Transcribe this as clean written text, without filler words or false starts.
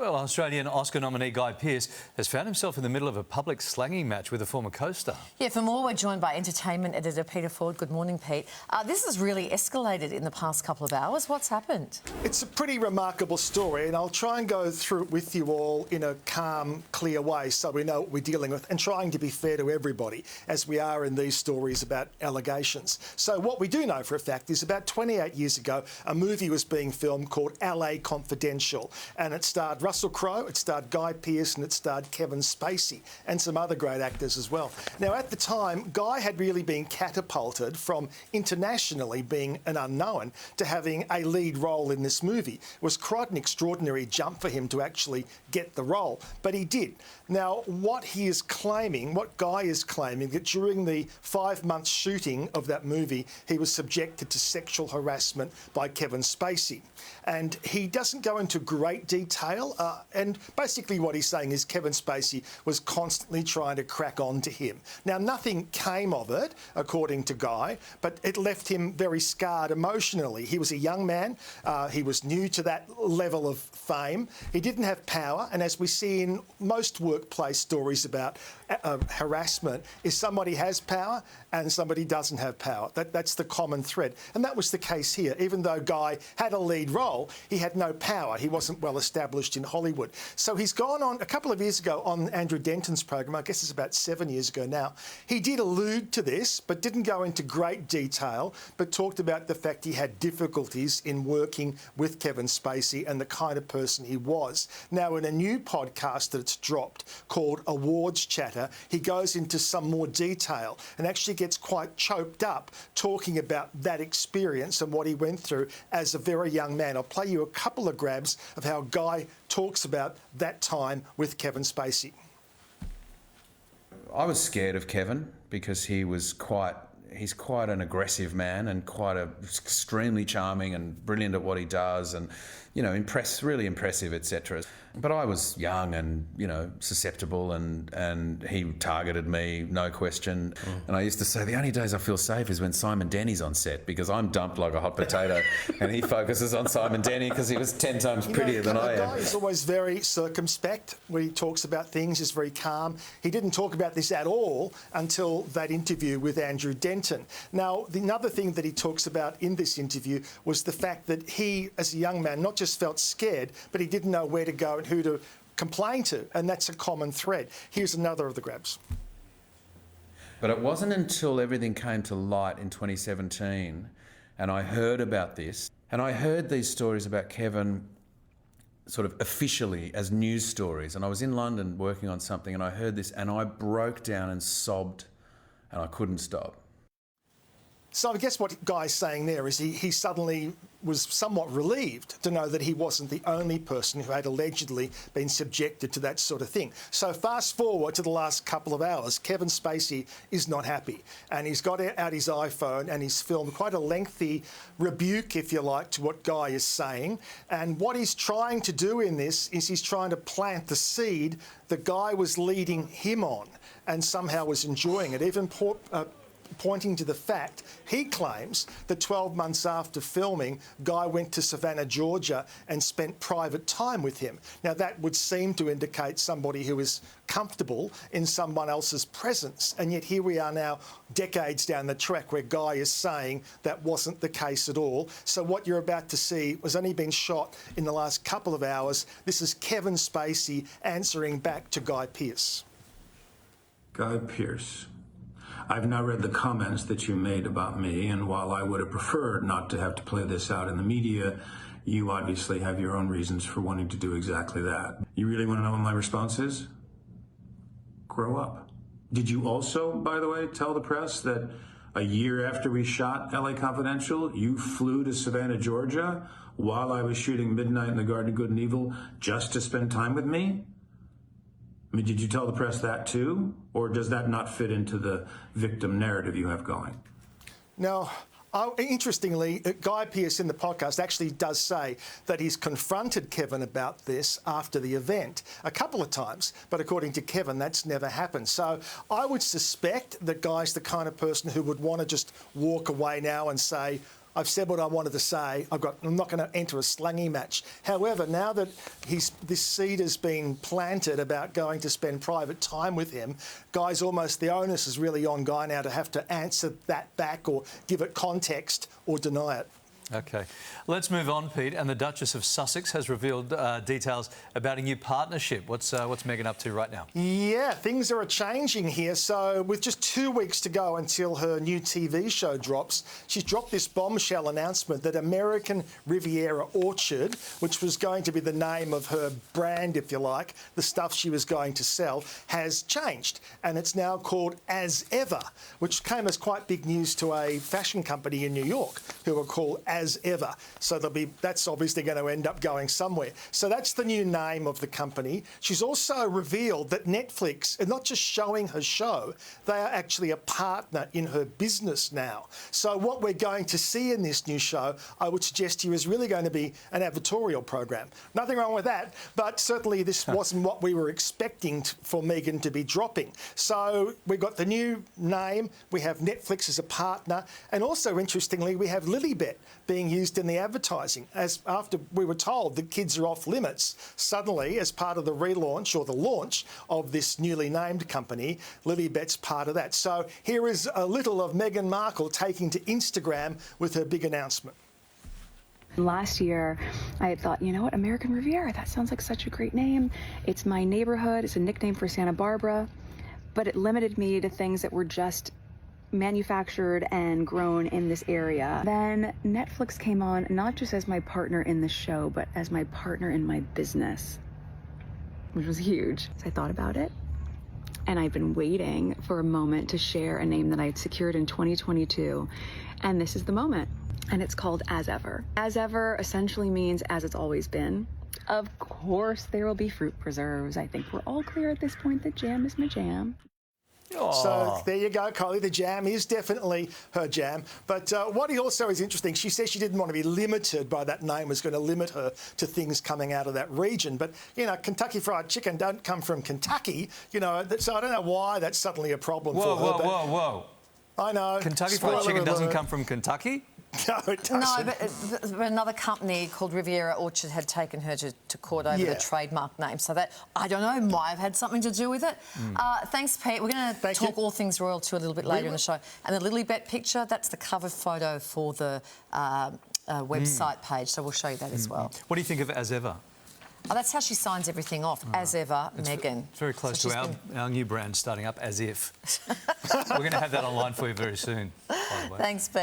Well, Australian Oscar nominee Guy Pearce has found himself in the middle of a public slanging match with a former co-star. Yeah, for more, we're joined by entertainment editor Peter Ford. Good morning, Pete. This has really escalated in the past couple of hours. What's happened? It's a pretty remarkable story, and I'll try and go through it with you all in a calm, clear way so we know what we're dealing with, and trying to be fair to everybody, as we are in these stories about allegations. So what we do know for a fact is about 28 years ago, a movie was being filmed called LA Confidential, and it starred Russell Crowe, it starred Guy Pearce, and it starred Kevin Spacey, and some other great actors as well. Now, at the time, Guy had really been catapulted from internationally being an unknown to having a lead role in this movie. It was quite an extraordinary jump for him to actually get the role, but he did. Now, what he is claiming, what Guy is claiming, that during the 5-month shooting of that movie, he was subjected to sexual harassment by Kevin Spacey. And he doesn't go into great detail, and basically what he's saying is Kevin Spacey was constantly trying to crack on to him. Now, nothing came of it, according to Guy, but it left him very scarred emotionally. He was a young man, he was new to that level of fame, he didn't have power, and as we see in most workplace stories about harassment, is somebody has power and somebody doesn't have power. That's the common thread, and that was the case here. Even though Guy had a lead role, he had no power. He wasn't well established in Hollywood. So he's gone on, a couple of years ago on Andrew Denton's program, I guess it's about 7 years ago now, he did allude to this, but didn't go into great detail, but talked about the fact he had difficulties in working with Kevin Spacey and the kind of person he was. Now, in a new podcast that's dropped called Awards Chatter, he goes into some more detail and actually gets quite choked up talking about that experience and what he went through as a very young man. I'll play you a couple of grabs of how Guy talks about that time with Kevin Spacey. I was scared of Kevin because he's quite an aggressive man and extremely charming and brilliant at what he does, and really impressive, etc. But I was young and susceptible, and he targeted me, no question. And I used to say the only days I feel safe is when Simon Denny's on set, because I'm dumped like a hot potato, and he focuses on Simon Denny because he was 10 times prettier than I am. Guy is always very circumspect when he talks about things. He's very calm. He didn't talk about this at all until that interview with Andrew Denton. Now, another thing that he talks about in this interview was the fact that he, as a young man, not just felt scared, but he didn't know where to go and who to complain to, and that's a common thread. Here's another of the grabs. But it wasn't until everything came to light in 2017 and I heard about this, and I heard these stories about Kevin sort of officially as news stories, and I was in London working on something and I heard this and I broke down and sobbed and I couldn't stop. So I guess what Guy's saying there is he suddenly was somewhat relieved to know that he wasn't the only person who had allegedly been subjected to that sort of thing. So fast forward to the last couple of hours, Kevin Spacey is not happy, and he's got out his iPhone and he's filmed quite a lengthy rebuke, if you like, to what Guy is saying. And what he's trying to do in this is he's trying to plant the seed that Guy was leading him on and somehow was enjoying it, even pointing to the fact he claims that 12 months after filming, Guy went to Savannah, Georgia and spent private time with him. Now, that would seem to indicate somebody who is comfortable in someone else's presence, and yet here we are now decades down the track where Guy is saying that wasn't the case at all. So what you're about to see was only been shot in the last couple of hours. This is Kevin Spacey answering back to Guy Pearce. Guy Pearce, I've now read the comments that you made about me, and while I would have preferred not to have to play this out in the media, you obviously have your own reasons for wanting to do exactly that. You really want to know what my response is? Grow up. Did you also, by the way, tell the press that a year after we shot LA Confidential, you flew to Savannah, Georgia, while I was shooting Midnight in the Garden of Good and Evil, just to spend time with me? I mean, did you tell the press that too? Or does that not fit into the victim narrative you have going? Now, interestingly, Guy Pearce in the podcast actually does say that he's confronted Kevin about this after the event a couple of times, but according to Kevin, that's never happened. So I would suspect that Guy's the kind of person who would want to just walk away now and say, I've said what I wanted to say. I'm not going to enter a slanging match. However, now that this seed has been planted about going to spend private time with him, the onus is really on Guy now to have to answer that back or give it context or deny it. OK. Let's move on, Pete. And the Duchess of Sussex has revealed details about a new partnership. What's Meghan up to right now? Yeah, things are changing here. So with just 2 weeks to go until her new TV show drops, she's dropped this bombshell announcement that American Riviera Orchard, which was going to be the name of her brand, if you like, the stuff she was going to sell, has changed. And it's now called As Ever, which came as quite big news to a fashion company in New York who are called As Ever. So that's obviously going to end up going somewhere. So that's the new name of the company. She's also revealed that Netflix are not just showing her show, they are actually a partner in her business now. So what we're going to see in this new show, I would suggest to you, is really going to be an advertorial program. Nothing wrong with that, but certainly this wasn't what we were expecting for Meghan to be dropping. So we've got the new name, we have Netflix as a partner, and also interestingly, we have Lilibet being used in the advertising. As after we were told that kids are off limits, suddenly, as part of the relaunch or the launch of this newly named company, Lilibet's part of that. So here is a little of Meghan Markle taking to Instagram with her big announcement. Last year, I had thought, you know what, American Riviera, that sounds like such a great name. It's my neighborhood, it's a nickname for Santa Barbara, but it limited me to things that were just manufactured and grown in this area. Then Netflix came on, not just as my partner in the show, but as my partner in my business, which was huge. So I thought about it, and I've been waiting for a moment to share a name that I had secured in 2022, and this is the moment. And it's called As Ever. As Ever essentially means as it's always been. Of course, there will be fruit preserves. I think we're all clear at this point that jam is my jam. So there you go, Kylie. The jam is definitely her jam. But what also is interesting, she says she didn't want to be limited by that name, was going to limit her to things coming out of that region. But, you know, Kentucky Fried Chicken don't come from Kentucky, you know, so I don't know why that's suddenly a problem for her. Whoa. I know. Kentucky Fried Chicken doesn't come from Kentucky? No, it doesn't. No, but another company called Riviera Orchard had taken her to court over the trademark name. So that, I don't know, might have had something to do with it. Thanks, Pete. We're going to talk all things royalty a little bit later in the show. And the Lilibet picture, that's the cover photo for the website page. So we'll show you that as well. What do you think of As Ever? Oh, that's how she signs everything off. As Ever, Meghan. It's very close to our new brand starting up, As If. We're going to have that online for you very soon, by the way. Thanks, Pete.